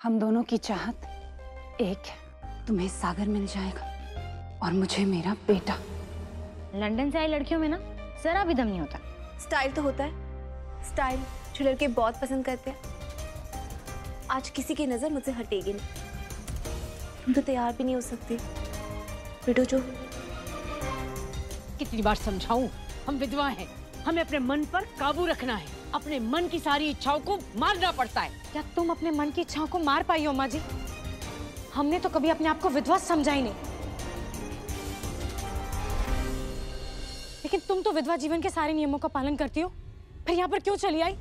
हम दोनों की चाहत एक है, तुम्हें सागर मिल जाएगा और मुझे मेरा बेटा। लंदन से आई लड़कियों में ना जरा भी दम नहीं होता। स्टाइल तो होता है, स्टाइल जो लड़के बहुत पसंद करते हैं। आज किसी की नजर मुझसे हटेगी नहीं। तुम तो तैयार भी नहीं हो सकती बेटो। जो कितनी बार समझाऊं, हम विधवा हैं, हमें अपने मन पर काबू रखना है, अपने मन की सारी इच्छाओं को मारना पड़ता है। क्या तुम अपने मन की इच्छाओं को मार पाई हो माँ जी? हमने तो कभी अपने आप को विधवा समझा ही नहीं। लेकिन तुम तो विधवा जीवन के सारे नियमों का पालन करती हो, फिर यहाँ पर क्यों चली आई?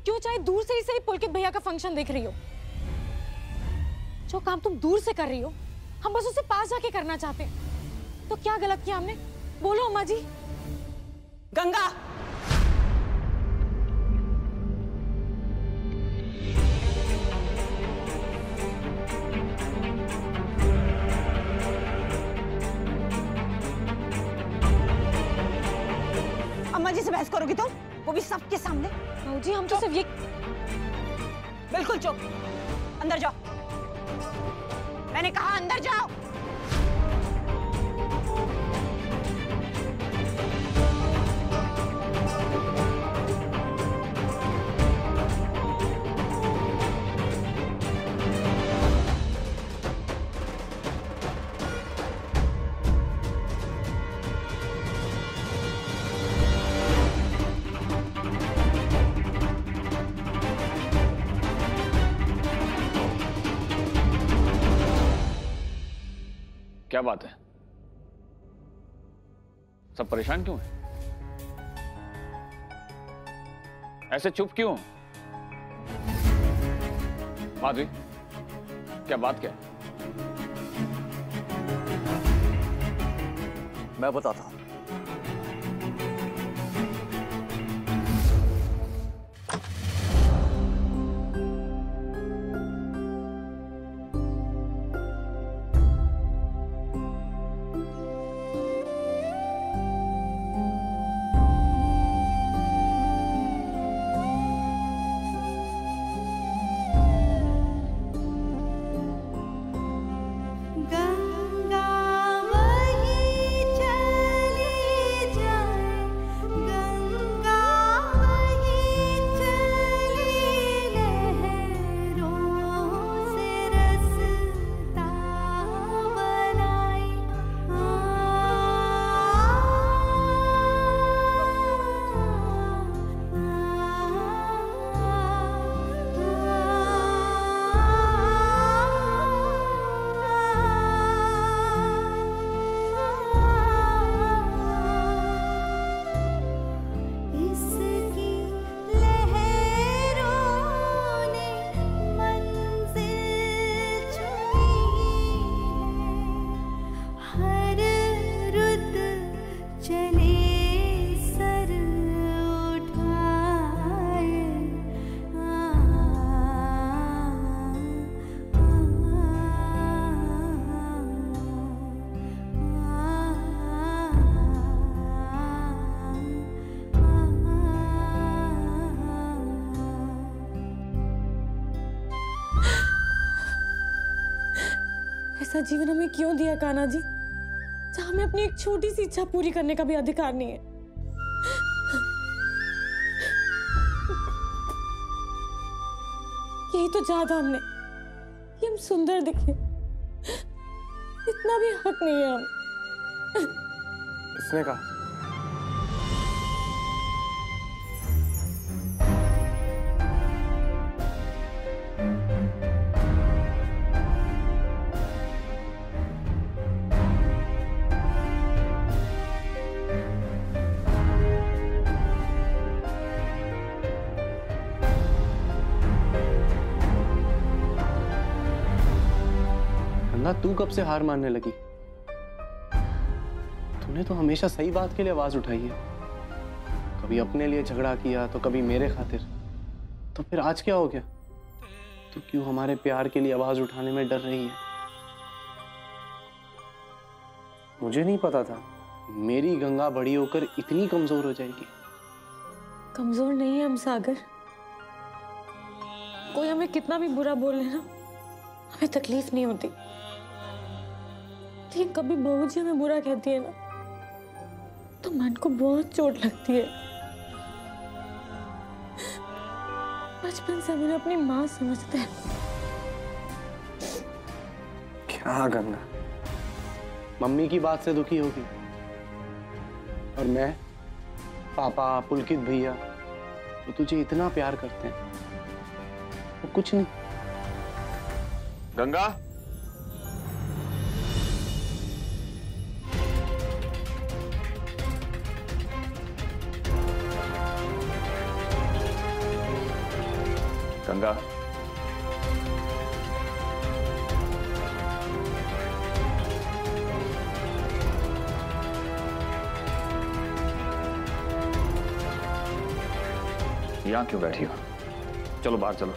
क्यों चाहे दूर से ही सही पुलकित भैया का फंक्शन देख रही हो? जो काम तुम दूर से कर रही हो, हम बस उसे पास जाके करना चाहते हैं। तो क्या गलत किया हमने? बोलो अम्मा जी। गंगा, अम्मा जी से बहस करोगी तुम? वो भी सबके सामने? बहू जी हम तो सिर्फ ये। बिल्कुल चुप, अंदर जाओ। मैंने कहा अंदर जाओ। क्या बात है? सब परेशान क्यों हैं? ऐसे चुप क्यों? माधवी, क्या बात क्या है? मैं बताता हूं। ऐसा जीवन हमें क्यों दिया कान्हा जी, जहां हमें अपनी एक छोटी सी इच्छा पूरी करने का भी अधिकार नहीं है? यही तो चाहा था हमने कि हम सुंदर दिखे। इतना भी हक नहीं है हम। किसने कहा? तू कब से हार मानने लगी? तूने तो हमेशा सही बात के लिए आवाज उठाई है। कभी अपने लिए झगड़ा किया तो कभी मेरे खातिर। तो फिर आज क्या हो गया? तू क्यों हमारे प्यार के लिए आवाज उठाने में डर रही है? मुझे नहीं पता था मेरी गंगा बड़ी होकर इतनी कमजोर हो जाएगी। कमजोर नहीं है हम सागर। कोई हमें कितना भी बुरा बोल ले ना, हमें तकलीफ नहीं होती, लेकिन कभी बहू जी हमें बुरा कहती है ना तो मन को बहुत चोट लगती है। बचपन से हमें अपनी माँ समझते हैं। क्या गंगा, मम्मी की बात से दुखी होगी और मैं, पापा, पुलकित भैया वो तुझे इतना प्यार करते हैं, वो कुछ नहीं। गंगा, गंगा, यहां क्यों बैठी हो? चलो बाहर चलो।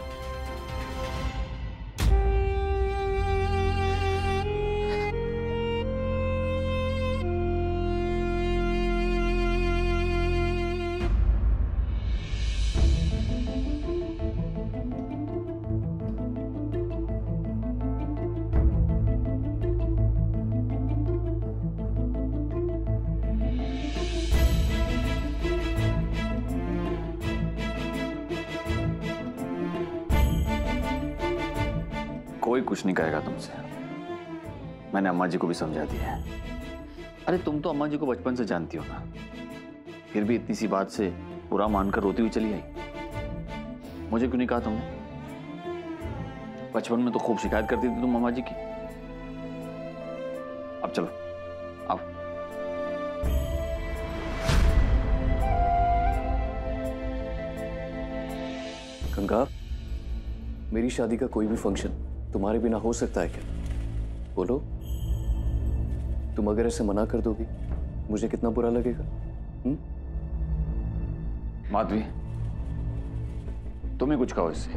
कोई कुछ नहीं कहेगा तुमसे। मैंने अम्मा जी को भी समझा दिया है। अरे तुम तो अम्मा जी को बचपन से जानती हो ना, फिर भी इतनी सी बात से बुरा मानकर रोती हुई चली आई। मुझे क्यों नहीं कहा तुमने? बचपन में तो खूब शिकायत करती थी तुम अम्मा जी की। अब चलो आओ। गंगा, मेरी शादी का कोई भी फंक्शन तुम्हारे बिना हो सकता है क्या? बोलो। तुम अगर ऐसे मना कर दोगी मुझे कितना बुरा लगेगा। माधवी, तुम्हें कुछ कहो इससे।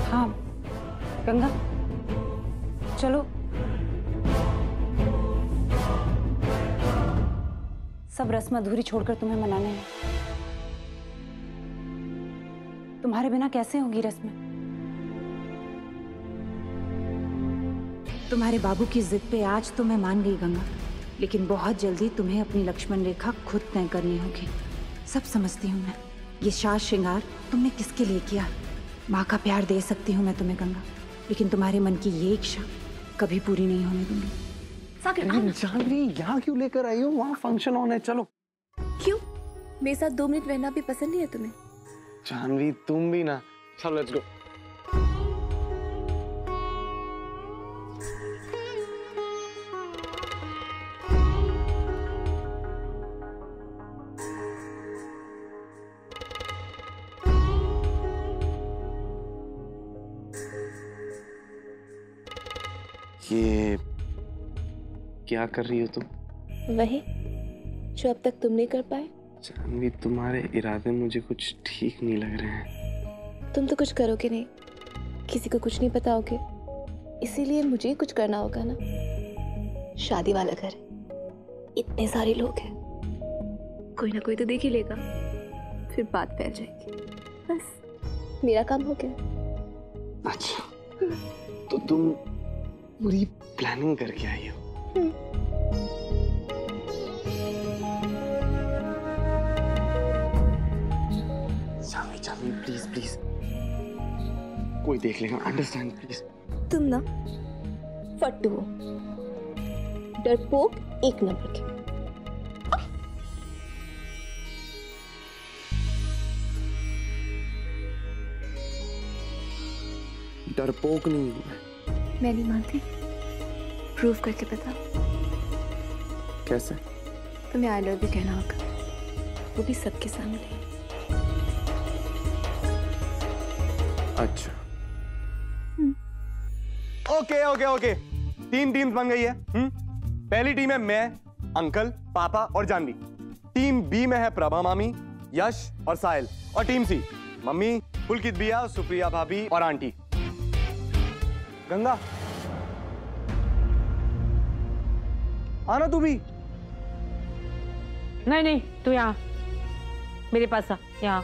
हाँ गंगा, चलो। सब रस्म अधूरी छोड़कर तुम्हें मनाने हैं। तुम्हारे बिना कैसे होगी रस्म? तुम्हारे बाबू की जिद पे आज तो मैं मान गई गंगा, लेकिन बहुत जल्दी तुम्हें अपनी लक्ष्मण रेखा खुद तय करनी होगी। सब समझती हूँ मैं। ये साज श्रृंगार तुमने किसके लिए किया? माँ का प्यार दे सकती हूँ मैं तुम्हें गंगा, लेकिन तुम्हारे मन की ये इच्छा कभी पूरी नहीं होने दूंगी। जानवी, यहाँ क्यों लेकर आई हो? वहाँ फंक्शन होने, चलो। क्यों? मेरे साथ 2 मिनट रहना भी पसंद नहीं है तुम्हें? जानवी तुम भी ना, चलो लेट्स गो। ये क्या कर रही हो तुम? वही जो अब तक तुम नहीं कर पाए। जानवी, तुम्हारे इरादे मुझे कुछ ठीक नहीं लग रहे हैं। तुम तो कुछ करोगे नहीं, किसी को कुछ नहीं बताओगे, इसीलिए मुझे कुछ करना होगा ना। शादी वाला घर है, इतने सारे लोग हैं, कोई ना कोई तो देख ही लेगा, फिर बात फैल जाएगी। बस मेरा काम हो गया। अच्छा, तो तुम पूरी प्लानिंग करके आई हो? जानवी प्लीज प्लीज, कोई देख लेगा, अंडरस्टैंड प्लीज। तुम ना फट्टू हो, डरपोक 1 नंबर के। डरपोक नहीं हूं मैं नहीं मानती, प्रूव करके बता। कैसे? तुम्हें आई लव यू कहना होगा, वो भी सबके सामने। अच्छा ओके ओके ओके, 3 टीम्स बन गई है। पहली टीम है मैं, अंकल, पापा और जानवी। टीम बी में है प्रभा मामी, यश और साहिल। और टीम सी, मम्मी, पुलकित भैया, सुप्रिया भाभी और आंटी। गंगा आना तू भी। नहीं नहीं, तू यहाँ मेरे पास आ, यहाँ।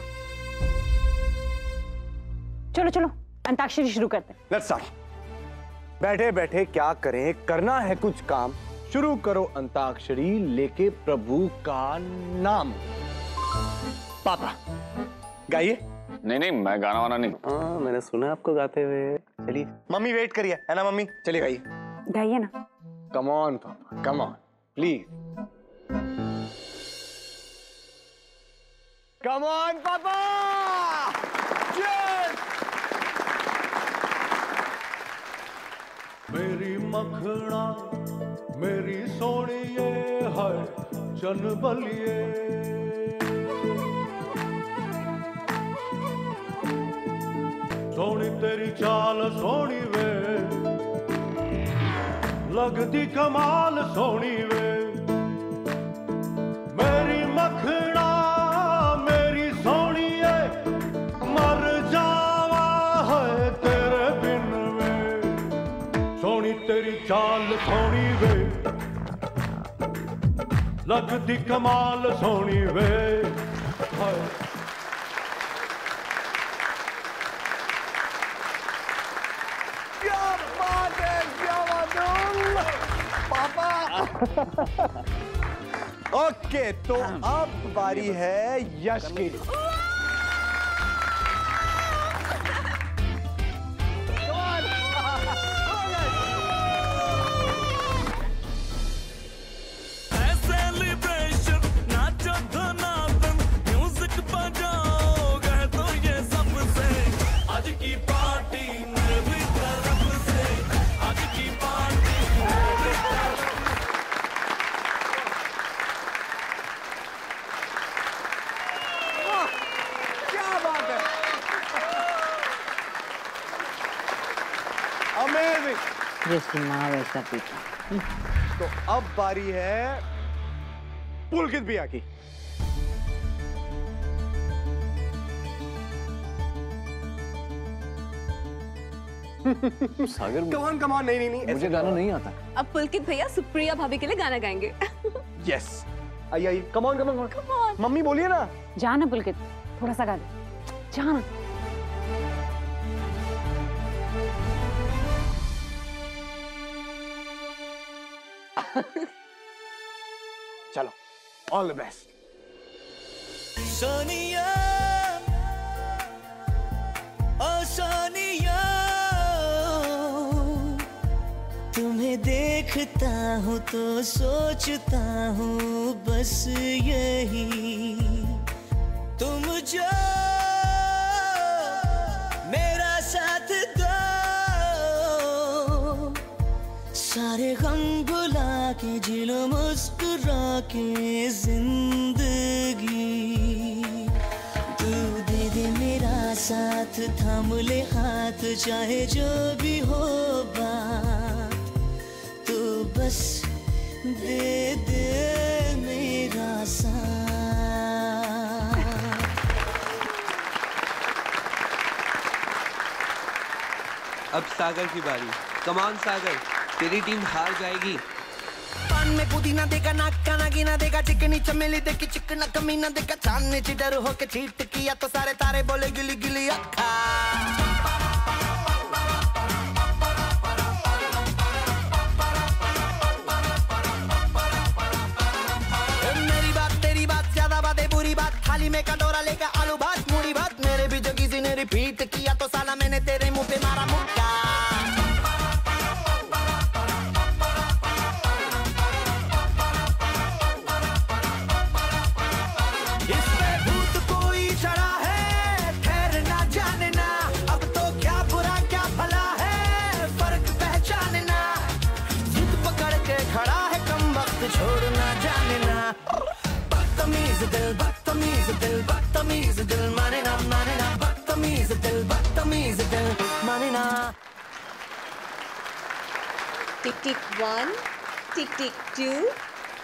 चलो चलो अंताक्षरी शुरू करते हैं। Let's start. बैठे बैठे क्या करें, करना है कुछ काम, शुरू करो अंताक्षरी लेके प्रभु का नाम। पापा गाइए। नहीं नहीं, मैं गाना वाना नहीं। हाँ, मैंने सुना आपको गाते हुए। चलिए। मम्मी वेट करिए, है ना मम्मी? चलिए गाइए। गाइए ना। कम ऑन पापा, come on please. Come on पापा। मेरी मखना मेरी सोनिए है चनबलिए, सोनी तेरी चाल सोनी वे, लगती कमाल सोनी वे। मेरी मखना मेरी सोनिए, मर जावा है तेरे बिन वे, सोनी तेरी चाल सोनी वे, लगती कमाल सोनी वे। क्या बात है, क्या बात है पापा। ओके, तो अब बारी है यश की। जैसी माँ वैसा पिता। तो अब बारी है पुलकित भैया की। सागर, कम ऑन, नहीं नहीं नहीं, मुझे गाना नहीं आता। अब पुलकित भैया सुप्रिया भाभी के लिए गाना गाएंगे। यस, आइए आइए, कम ऑन। मम्मी बोलिए ना। जाना पुलकित, थोड़ा सा गा दे, जाना। चलो, ऑल द बेस्ट। सोनिया ओ सोनिया, तुम्हें देखता हूँ तो सोचता हूँ बस यही, तुम जो मेरा साथ दो, सारे गम भुला के जी लो मुस्कुरा के जिंदगी, तू दे दे मेरा साथ, थाम ले हाथ, चाहे जो भी हो बात, तू बस दे दे मेरा साथ। अब सागर की बारी। कमान सागर, तेरी टीम हार जाएगी। पान में पुदीना देगा, नाक का नागिना देगा, चिकनी चमेली देखी चिकना कमीना देखा, चांदनी चिडर होके चीट किया तो सारे तारे बोले गिली गिली अक्खा। मेरी बात तेरी बात ज्यादा बातें बुरी बात, थाली में कटोरा लेकर आलू भात मूड़ी भात, मेरे भी जो किसी ने रिपीट किया तो साला मैंने तेरे मुंह पे मारा मुक्का। छोड़ना जाने ना, बदतमीज दिल बदतमीज दिल माने ना बदतमीज दिल माने ना। टिक टिक 1, टिक टिक 2,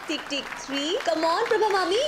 टिक टिक 3, कम ऑन प्रभा मामी।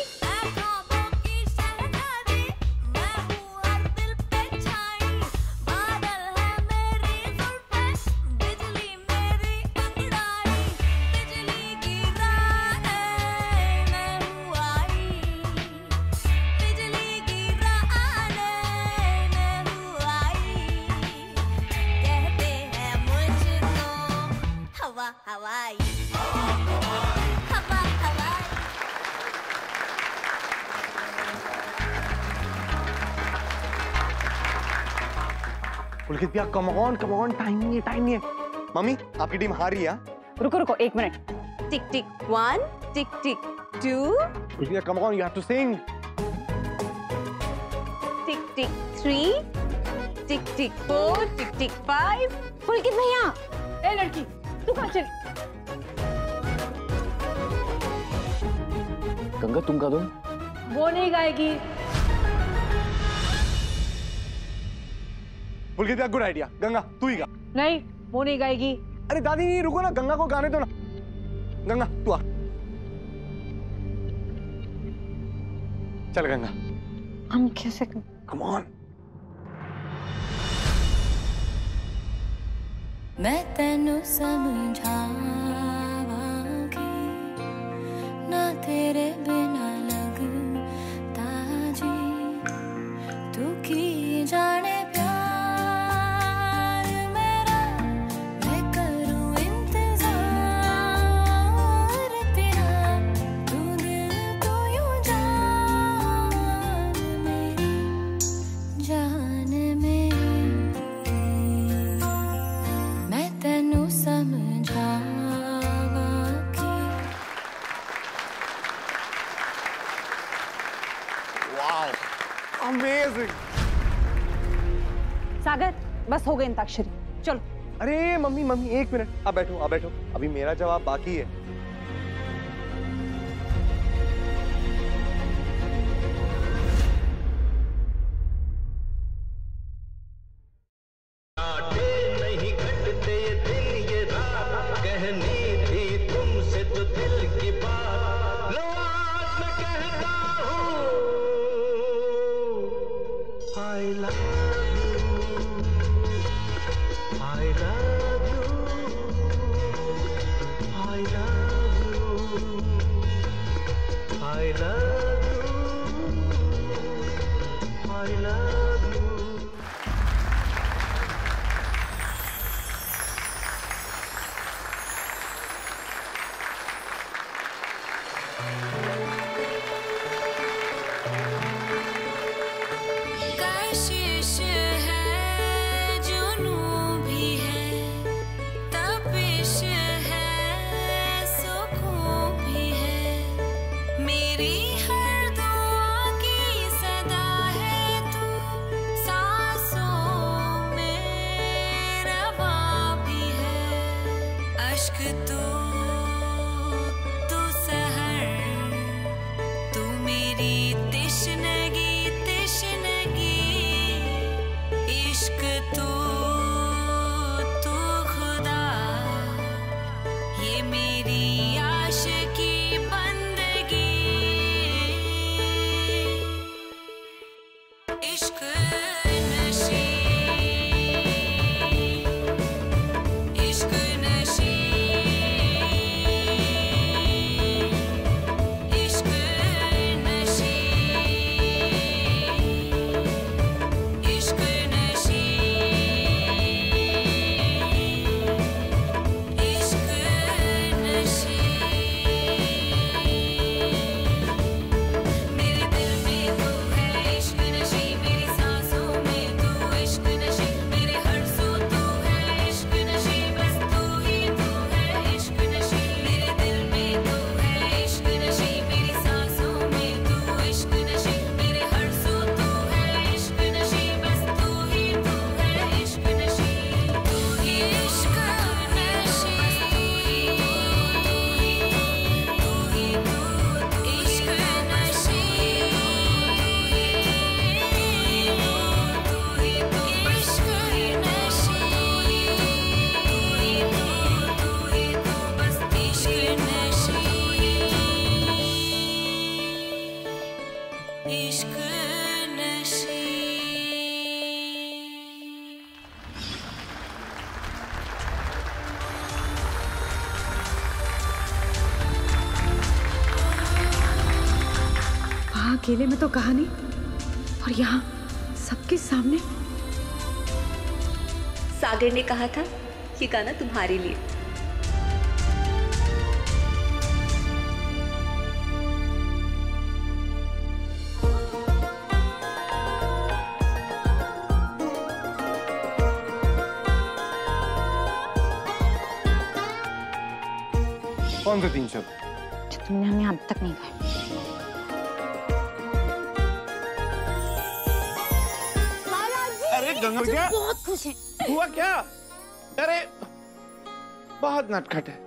पुलकित भैया कम ऑन, टाइम नहीं है। मम्मी आपकी टीम हार रही है। रुको 1 मिनट। टिक टिक 1, टिक टिक 2, पुलकित भैया come on, you have to sing. Tick tick 3, tick tick 4, tick tick 5। Pulkit भैया, ए लड़की तू कहाँ चली? गंगा तुम गा दो। वो नहीं गाएगी। पुलकित भैया गुड आइडिया, गंगा तू ही गा। नहीं, वो नहीं गाएगी। अरे दादी नहीं, रुको ना, गंगा को गाने दो ना। गंगा तू आ। चल गंगा। हम कैसे? Come on. मैं तेनू समझावांगी ना तेरे बिना लगता जी, तू की जाने प्यार मेरा, मैं करूं इंतजार तेरा, तू दिल तो यूं जान मेरी, जान मेरी, मैं तेनू समझावांगी। Wow, amazing. सागर बस हो गई अंताक्षरी, चलो। अरे मम्मी 1 मिनट, अब बैठो, अभी मेरा जवाब बाकी है। नहीं घटते ये दिन ये रात, कहनी थी तुमसे जो दिल की बात, लो आज मैं कहता हूँ I love you, I love you, I love you, I love you, I love you। कशिश है, जुनून भी है, तपिश है, सुकून भी है, मेरी हर दुआ की सदा है तू, सांसों में रवा भी है, अश्क तू सहर, तू मेरी तिश्नगी, इश्क तू खुदा, ये मेरी आशिकी बंदगी, इश्क नशी, इश्क नशी, इश्क नशी, इश्क नशी, इश्क नशी, मेरे दिल में तू है इश्क नशी, मेरी सांसों में तू इश्क नशी, मेरे हर सू तू है इश्क नशी, बस तू ही तू है इश्क नशी, मेरे दिल में तू है इश्क नशी, मेरी सांसों में तू इश्क नशी, मेरे हर सू तू है इश्क नशी, बस तू ही तू है इश्क नशी, तू ही इश्क नशी, तू ही तू इश्क नशी, तू ही तू इश्क नशी, तू ही तू बस इश्क नशी, इश्क नशी। वहाँ अकेले में तो कहा नहीं, और यहाँ सबके सामने। सागर ने कहा था ये गाना तुम्हारे लिए। कौन से 3 शब्द जो तुमने हमें अब तक नहीं कहा। अरे गंगा क्या बहुत खुश है। हुआ क्या? अरे बहुत नटखट है।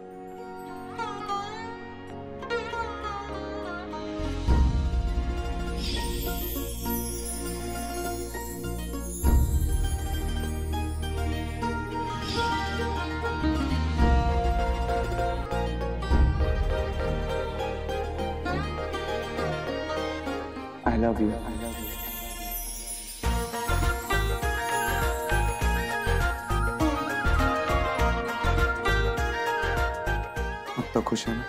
I love you. अब तो खुश है ना?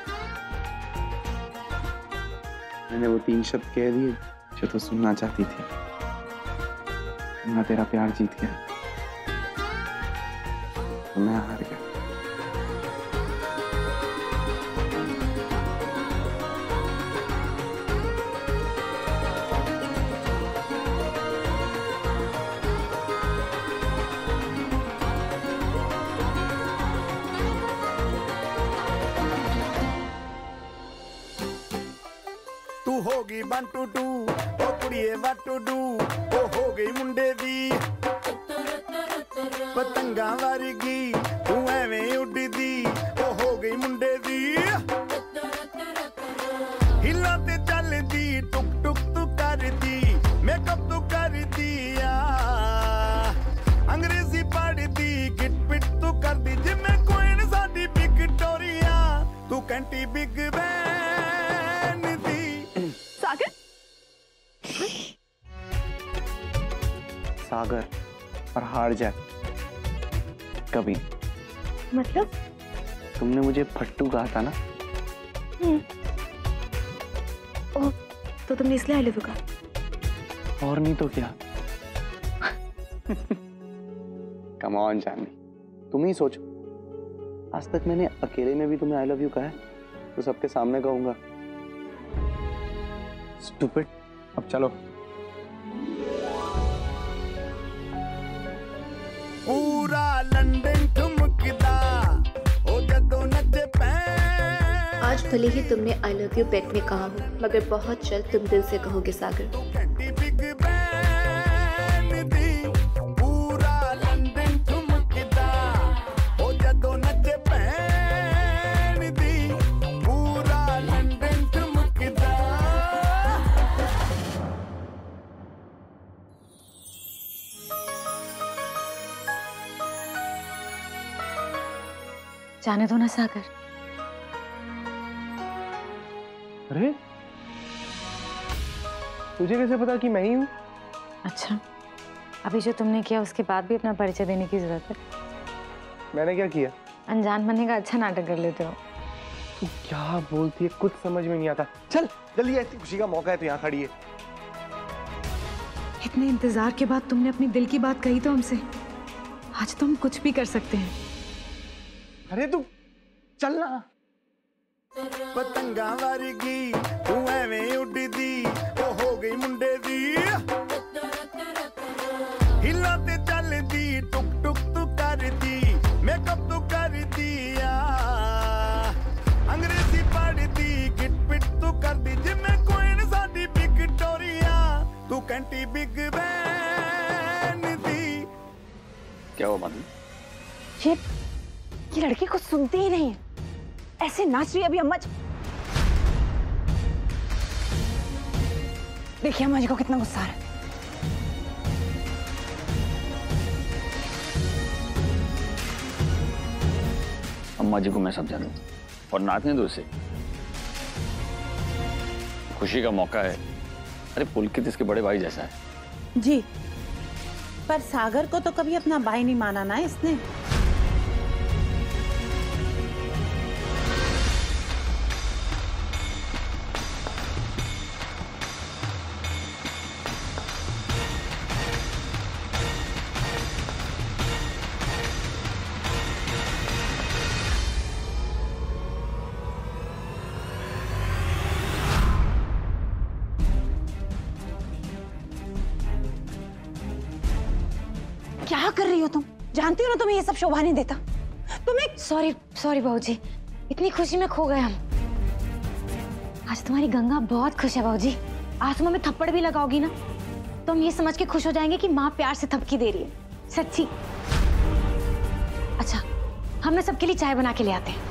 मैंने वो 3 शब्द कह दिए जो तो सुनना चाहती थी। मैं तेरा प्यार जीत गया, तो मैं हार गया। तू होगी 1 2 2 ओ कुड़िए what to do ओ हो गई मुंडे दी पतंगा वर्गी तू एवें उड़दी ओ हो गई मुंडे दी हिला ते चलदी टुक टुक तू करदी मेकअप तू करदी अंग्रेजी पढ़दी गिट पिट तू करदी जिम्मे कोई न साडी विक्टोरिया तू कैंटी बिग बैन दी सागर सागर और हार जाए कभी। मतलब तुमने मुझे फट्टू कहा था ना? ओह, तो तुमने इसलिए आई लव यू कहा? और नहीं तो क्या। कम ऑन जानवी, तुम ही सोचो, आज तक मैंने अकेले में भी तुम्हें आई लव यू कहा है, तो सबके सामने कहूंगा। स्टूपिड। अब चलो। पूरा लंदन ठुमकदा ओ जदों नचे पैन आज भले ही तुमने आई लव यू बेट में कहा हो, मगर बहुत जल्द तुम दिल से कहोगे सागर। बिग बैन दी पूरा लंदन ठुमकदा ओ जदों नचे पैन दी पूरा लंदन ठुमकदा। जाने दो ना सागर। अरे तुझे कैसे पता कि मैं ही हूँ? अच्छा, अभी जो तुमने किया उसके बाद भी अपना परिचय देने की जरूरत है? मैंने क्या किया? अनजान बनने का अच्छा नाटक कर लेते हो। तू क्या बोलती है, कुछ समझ में नहीं आता। चल जल्दी, ऐसी खुशी का मौका है, तो यहाँ खड़ी है। इतने इंतजार के बाद तुमने अपनी दिल की बात कही तो हमसे, आज तो हम कुछ भी कर सकते हैं। अरे तू चलना। पतंगा वर्गी तू एवें उड़दी ओ हो गई मुंडे दी हिला ते चलदी टुक टुक तू करदी मेकअप तू करदी अंग्रेजी पढ़दी गिट पिट तू करदी जिम्मे कोई न साडी विक्टोरिया तू कैंटी बिग बैन दी। क्या हुआ माधवी? ये लड़की कुछ सुनती ही नहीं है, ऐसे नाच रही है अभी अम्मा जी। देखिए अम्मा जी को कितना गुस्सा आ रहा है। अम्मा जी को मैं समझा दूं और नाचने दो इसे। खुशी का मौका है। अरे पुलकित इसके बड़े भाई जैसा है। जी, पर सागर को तो कभी अपना भाई नहीं माना ना इसने। क्या कर रही हो तुम? जानती हो ना तुम्हें ये सब शोभा नहीं देता। तुम्हें सॉरी बहू जी, इतनी खुशी में खो गए हम। आज तुम्हारी गंगा बहुत खुश है बाबूजी। आज तुम हमें थप्पड़ भी लगाओगी ना तो हम ये समझ के खुश हो जाएंगे कि माँ प्यार से थपकी दे रही है, सच्ची। अच्छा, हम सबके लिए चाय बना के ले आते हैं।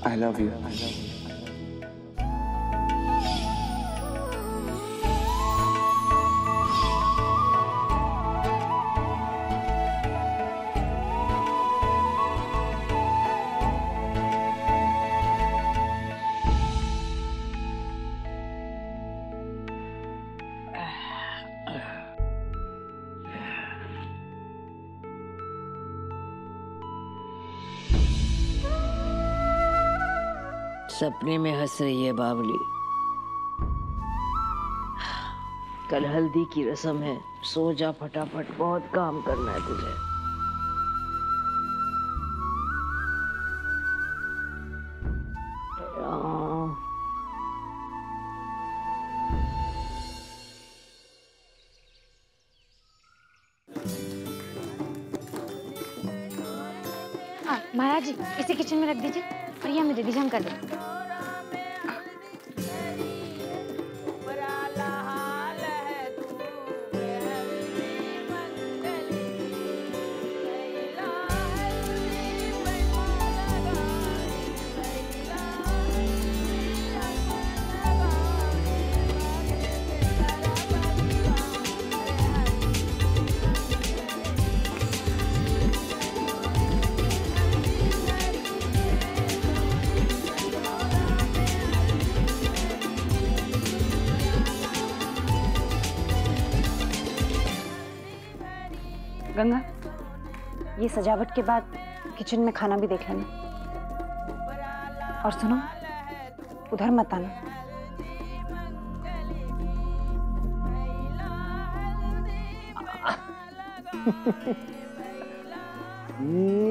I love you. सपने में हंस रही है बावली। कल हल्दी की रस्म है, सो जा फटाफट, बहुत काम करना है तुझे। महाराज जी, इसे किचन में रख दीजिए और ये हमें दे दीजिए, हम कर देंगे। गंगा, ये सजावट के बाद किचन में खाना भी देख लेना। और सुनो, उधर मत आना।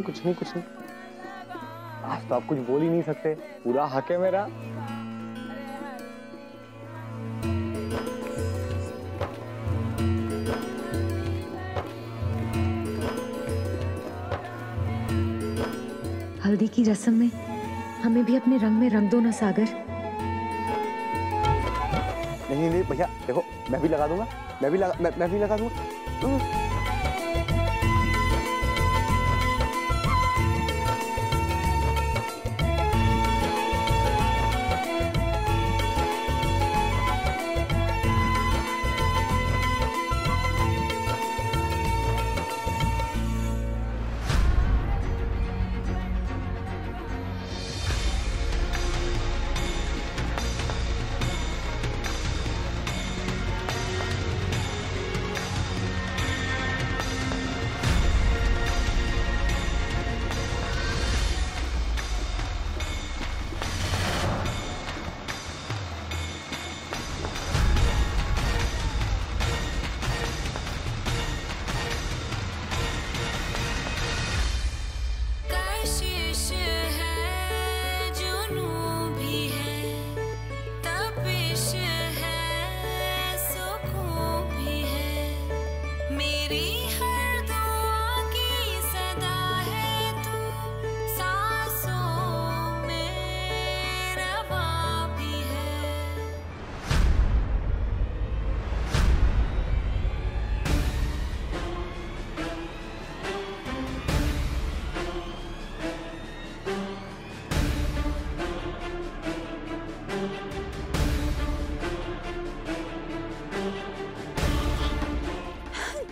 कुछ नहीं, कुछ नहीं। आज तो आप कुछ बोल ही नहीं सकते, पूरा हक है मेरा। हल्दी की रस्म में हमें भी अपने रंग में रंग दो ना सागर। नहीं नहीं भैया, देखो मैं भी लगा दूंगा, मैं भी लगा दूंगा।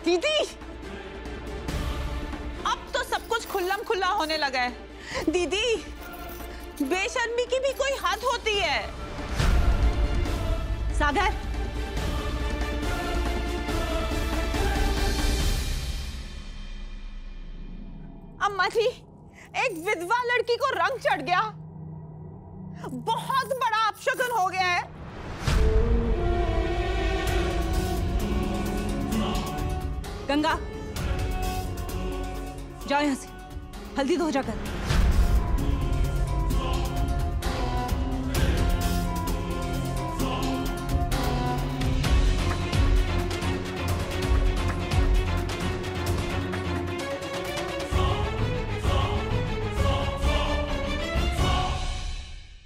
दीदी, अब तो सब कुछ खुल्लम खुल्ला होने लगा है। दीदी, बेशर्मी की भी कोई हद होती है। सागर, अम्मा जी, एक विधवा लड़की को रंग चढ़ गया, बहुत बड़ा अपशगुन हो गया है। गंगा, जाओ यहां से, हल्दी धो जाकर।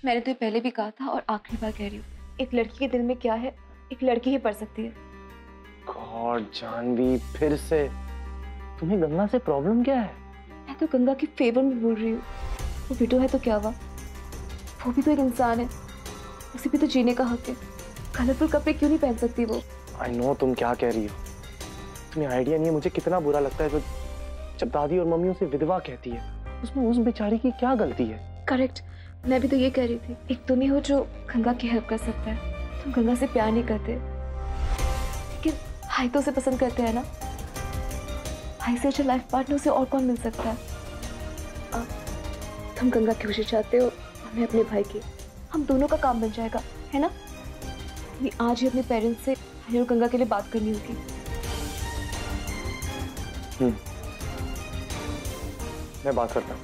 मैंने तो पहले भी कहा था और आखिरी बार कह रही हूँ, एक लड़की के दिल में क्या है एक लड़की ही पढ़ सकती है। गॉड जानवी, फिर से तुम्हें गंगा से प्रॉब्लम क्या है? मैं तो गंगा की फेवर में बोल रही हूँ। वो विडो है तो क्या हुआ, वो भी तो एक इंसान है, उसे भी तो जीने का हक है। कलरफुल कपड़े क्यों नहीं पहन सकती वो? आई नो तुम क्या कह रही हो, तुम्हें आइडिया नहीं है मुझे कितना बुरा लगता है जब दादी और मम्मी उसे विधवा कहती है। उसमें उस बेचारी की क्या गलती है? करेक्ट, मैं भी तो ये कह रही थी। एक तुम ही हो जो गंगा की हेल्प कर सकता है। तुम गंगा से प्यार नहीं करते, लेकिन हाई तो उसे पसंद करते हैं ना। हाई से अच्छा लाइफ पार्टनर उसे और कौन मिल सकता है? तुम गंगा की खुशी चाहते हो और मैं अपने भाई की, हम दोनों का काम बन जाएगा, है ना? मैं आज ही अपने पेरेंट्स से हाई और गंगा के लिए बात करनी होगी। मैं बात करता हूँ।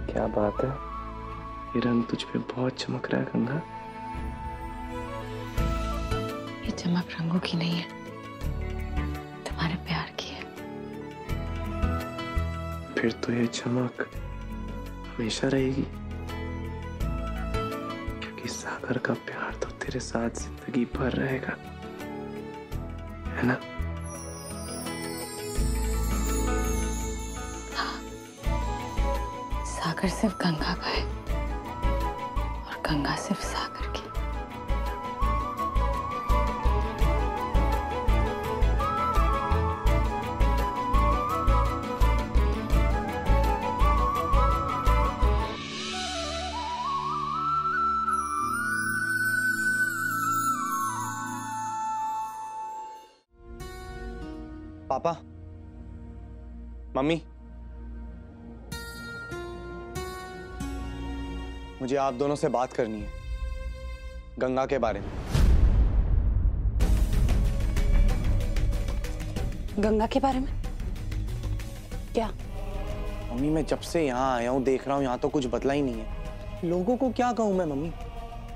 क्या बात है, ये रंग तुझ पे बहुत चमक रहा है गंगा। ये चमक रंगों की नहीं है, तुम्हारे प्यार की है। फिर तो ये चमक हमेशा रहेगी, क्योंकि सागर का प्यार तो तेरे साथ जिंदगी भर रहेगा, है ना? सागर सिर्फ गंगा का है और गंगा सिर्फ सागर की। पापा, मम्मी, मुझे आप दोनों से बात करनी है गंगा के बारे में। गंगा के बारे में क्या? मम्मी, मैं जब से यहाँ आया हूँ देख रहा हूँ यहाँ तो कुछ बदला ही नहीं है। लोगों को क्या कहूँ मैं मम्मी?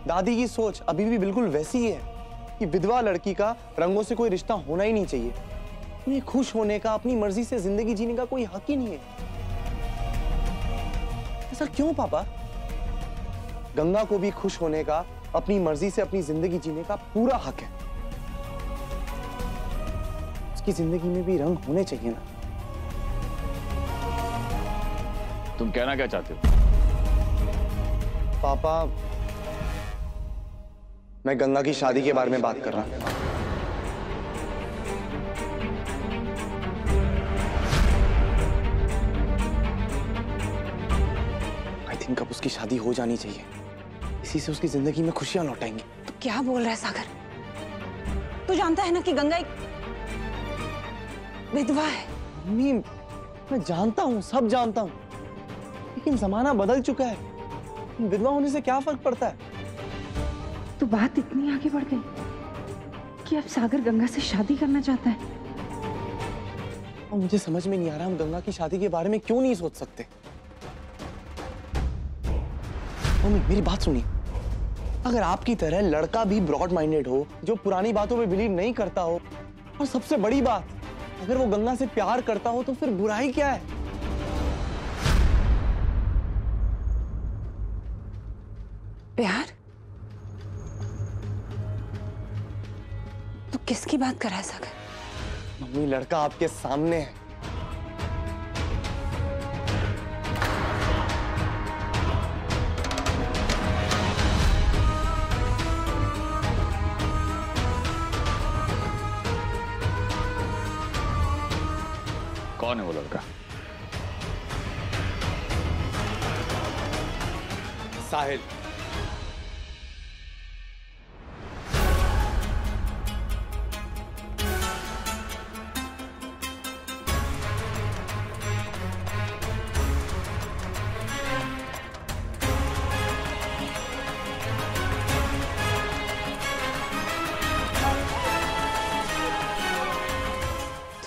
दादी की सोच अभी भी बिल्कुल वैसी ही है कि विधवा लड़की का रंगों से कोई रिश्ता होना ही नहीं चाहिए। उन्हें खुश होने का, अपनी मर्जी से जिंदगी जीने का कोई हक ही नहीं है। ऐसा क्यों पापा? गंगा को भी खुश होने का, अपनी मर्जी से अपनी जिंदगी जीने का पूरा हक है। उसकी जिंदगी में भी रंग होने चाहिए ना। तुम कहना क्या चाहते हो? पापा, मैं गंगा की शादी के बारे में बात कर रहा हूं। आई थिंक अब उसकी शादी हो जानी चाहिए। इसी से उसकी जिंदगी में खुशियां लौटाएंगी। तो क्या बोल रहा है सागर? तू जानता है ना कि गंगा एक विधवा है। मम्मी, मैं जानता हूं, सब जानता हूं, लेकिन जमाना बदल चुका है। विधवा होने से क्या फर्क पड़ता है? तो बात इतनी आगे बढ़ गई कि अब सागर गंगा से शादी करना चाहता है। और मुझे समझ में नहीं आ रहा हम गंगा की शादी के बारे में क्यों नहीं सोच सकते। मम्मी, मेरी बात सुनिए। अगर आपकी तरह लड़का भी ब्रॉड माइंडेड हो, जो पुरानी बातों पे बिलीव नहीं करता हो, और सबसे बड़ी बात, अगर वो गंगा से प्यार करता हो, तो फिर बुराई क्या है? प्यार? तो किसकी बात कर रहा है सागर? मम्मी, लड़का आपके सामने है। कौन है वो लड़का? साहिल।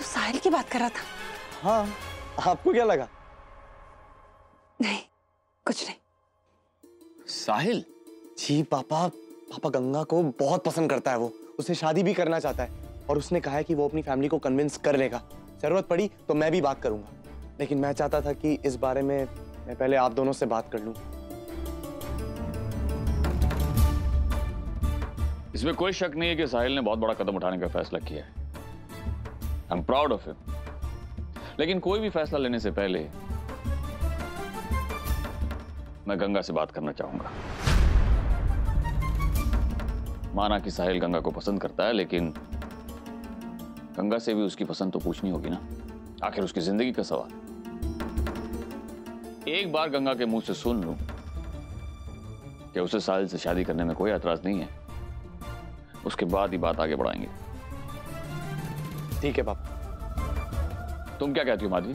साहिल की बात कर रहा था? हाँ, आपको क्या लगा? नहीं, कुछ नहीं। साहिल? जी पापा, पापा गंगा को बहुत पसंद करता है, वो उससे शादी भी करना चाहता है और उसने कहा है कि वो अपनी फैमिली को कन्विंस कर लेगा। जरूरत पड़ी तो मैं भी बात करूंगा, लेकिन मैं चाहता था कि इस बारे में मैं पहले आप दोनों से बात कर लूं। इसमें कोई शक नहीं है कि साहिल ने बहुत बड़ा कदम उठाने का फैसला किया है। I am proud of him. लेकिन कोई भी फैसला लेने से पहले मैं गंगा से बात करना चाहूंगा। माना कि साहिल गंगा को पसंद करता है, लेकिन गंगा से भी उसकी पसंद तो पूछनी होगी ना, आखिर उसकी जिंदगी का सवाल। एक बार गंगा के मुंह से सुन लूं कि उसे साहिल से शादी करने में कोई एतराज नहीं है, उसके बाद ही बात आगे बढ़ाएंगे। ठीक है पापा। तुम क्या कहती हो माधवी?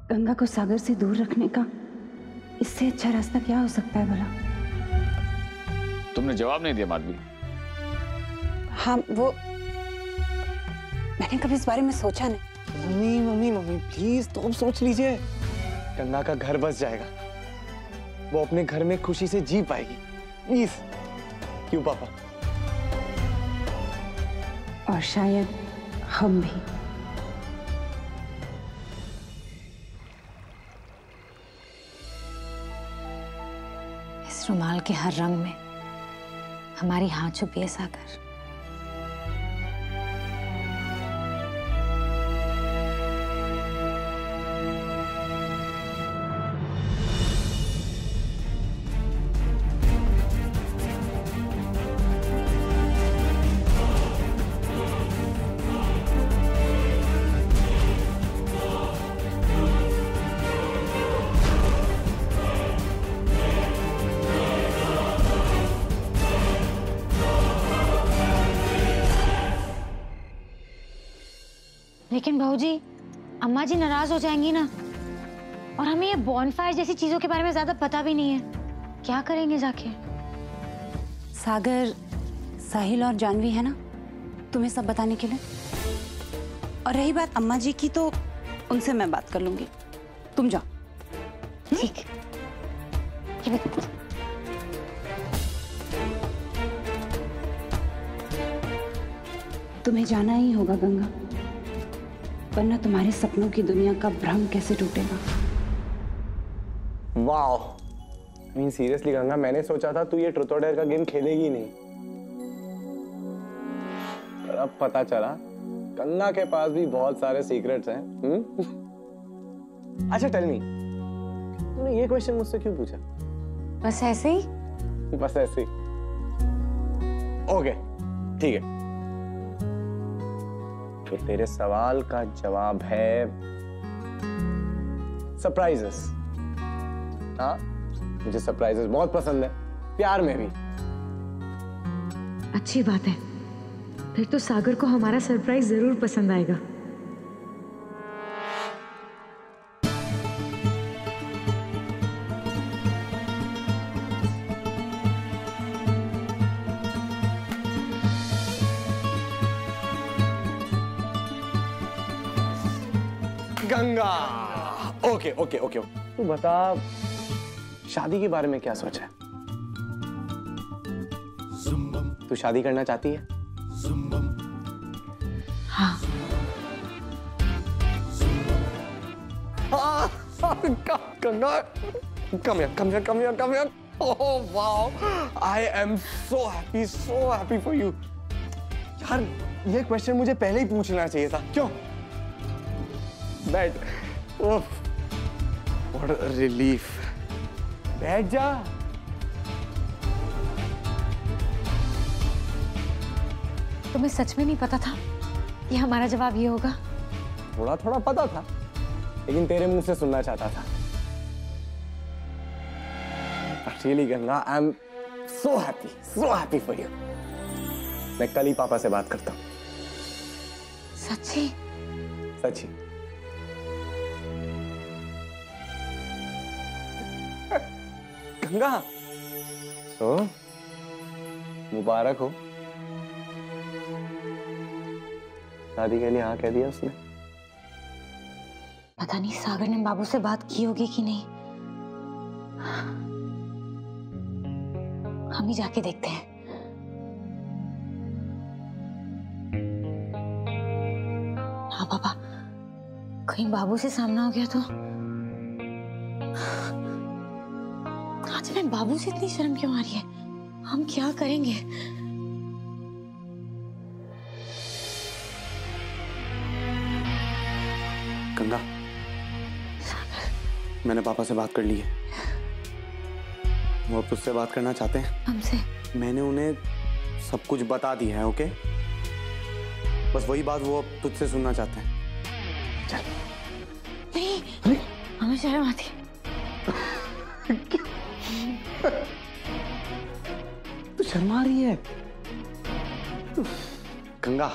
गंगा को सागर से दूर रखने का इससे अच्छा रास्ता क्या हो सकता है भला? तुमने जवाब नहीं दिया माधवी। हाँ, वो मैंने कभी इस बारे में सोचा नहीं। मम्मी मम्मी मम्मी प्लीज, तो अब सोच लीजिए। गंगा का घर बस जाएगा, वो अपने घर में खुशी से जी पाएगी। प्लीज। क्यों पापा? और शायद हम भी। इस रुमाल के हर रंग में हमारी हाथ छुपी है सागर। लेकिन भाऊजी, अम्मा जी नाराज हो जाएंगी ना, और हमें ये बॉनफायर जैसी चीजों के बारे में ज्यादा पता भी नहीं है। क्या करेंगे जाके? सागर, साहिल और जानवी है ना तुम्हें सब बताने के लिए। और रही बात अम्मा जी की, तो उनसे मैं बात कर लूंगी। तुम जाओ। ठीक। तुम्हें जाना ही होगा गंगा, वरना तुम्हारे सपनों की दुनिया का भ्रम कैसे टूटेगा। वाओ, मीन सीरियसली गंगा, मैंने सोचा था तू ये ट्रुथ और डेयर का गेम खेलेगी नहीं, पर अब पता चला गंगा के पास भी बहुत सारे सीक्रेट्स हैं। अच्छा टेल मी, तूने ये क्वेश्चन मुझसे क्यों पूछा? बस ऐसे ही। बस ऐसे ही। ओके, ठीक है। तो तेरे सवाल का जवाब है सरप्राइजेस। हाँ, मुझे सरप्राइजेस बहुत पसंद है, प्यार में भी। अच्छी बात है, फिर तो सागर को हमारा सरप्राइज जरूर पसंद आएगा। Ganga, okay okay okay. तू बता, शादी के बारे में क्या सोचा है? तू शादी करना चाहती है? हाँ। Ganga, come here, come here, come here, come here. Oh wow, I am so happy for you. यार, ये क्वेश्चन मुझे पहले ही पूछना चाहिए था। क्यों? बैठ। What a relief. बैठ जा। तुम्हें सच में नहीं पता था कि हमारा जवाब ये होगा? थोड़ा थोड़ा पता था, लेकिन तेरे मुंह से सुनना चाहता था। Really, Ganga, I'm so happy for you. मैं कल ही पापा से बात करता हूँ। सच्ची? सच्ची। गंगा, तो मुबारक हो, शादी के लिए हाँ कह दिया उसने। पता नहीं सागर ने बाबू से बात की होगी कि नहीं। हम ही जाके देखते हैं। हाँ पापा, कहीं बाबू से सामना हो गया तो। आज मैं बाबू से इतनी शर्म क्यों आ रही है? हम क्या करेंगे? गंगा, मैंने पापा से बात कर ली है। वो अब तुझसे बात करना चाहते हैं। हमसे? मैंने उन्हें सब कुछ बता दिया है, ओके? बस वही बात वो अब तुझसे सुनना चाहते हैं। चल। नहीं, हमें शर्म आती। तू शर्मा रही है। गंगा।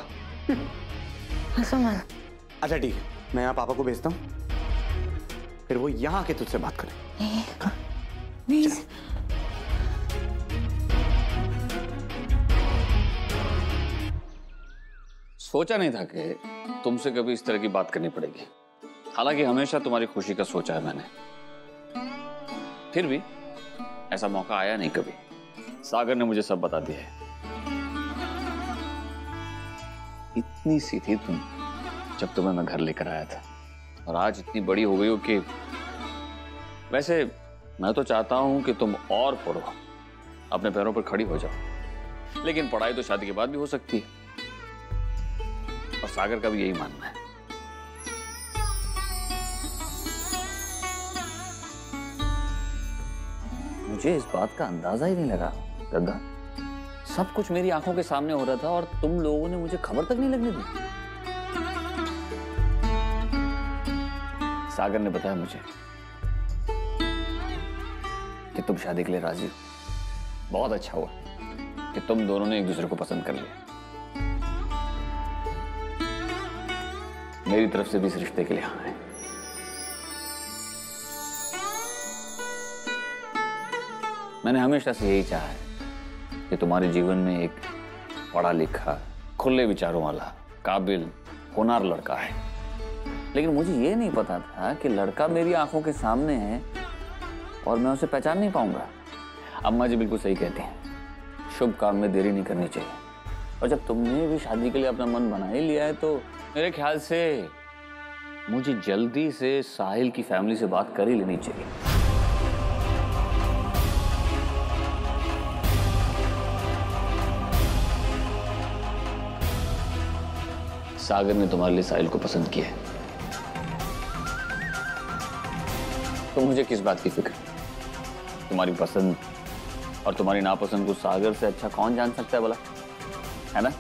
हंसो मत। अच्छा ठीक है, मैं यहाँ पापा को भेजता हूँ, फिर वो यहाँ आके तुझसे बात करें। प्लीज। सोचा नहीं था कि तुमसे कभी इस तरह की बात करनी पड़ेगी। हालांकि हमेशा तुम्हारी खुशी का सोचा है मैंने, फिर भी ऐसा मौका आया नहीं कभी। सागर ने मुझे सब बता दिया है। इतनी सी थी तुम जब तुम्हें मैं घर लेकर आया था, और आज इतनी बड़ी हो गई हो कि वैसे मैं तो चाहता हूं कि तुम और पढ़ो, अपने पैरों पर खड़ी हो जाओ, लेकिन पढ़ाई तो शादी के बाद भी हो सकती है, और सागर का भी यही मानना है। मुझे इस बात का अंदाजा ही नहीं लगा गंगा, सब कुछ मेरी आंखों के सामने हो रहा था और तुम लोगों ने मुझे खबर तक नहीं लगने दी। सागर ने बताया मुझे कि तुम शादी के लिए राजी हो। बहुत अच्छा हुआ कि तुम दोनों ने एक दूसरे को पसंद कर लिया। मेरी तरफ से भी इस रिश्ते के लिए हाँ है। मैंने हमेशा से यही चाहा है कि तुम्हारे जीवन में एक पढ़ा लिखा, खुले विचारों वाला, काबिल, होनहार लड़का है, लेकिन मुझे ये नहीं पता था कि लड़का मेरी आंखों के सामने है और मैं उसे पहचान नहीं पाऊंगा। अम्मा जी बिल्कुल सही कहती हैं, शुभ काम में देरी नहीं करनी चाहिए, और जब तुमने भी शादी के लिए अपना मन बना ही लिया है तो मेरे ख्याल से मुझे जल्दी से साहिल की फैमिली से बात कर ही लेनी चाहिए। सागर ने तुम्हारे लिए साहिल को पसंद किया है, तो मुझे किस बात की फिक्र? तुम्हारी पसंद और तुम्हारी नापसंद को सागर से अच्छा कौन जान सकता है भला, है ना?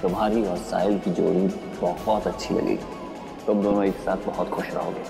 तुम्हारी और साहिल की जोड़ी बहुत अच्छी लगेगी, तुम दोनों एक साथ बहुत खुश रहोगे।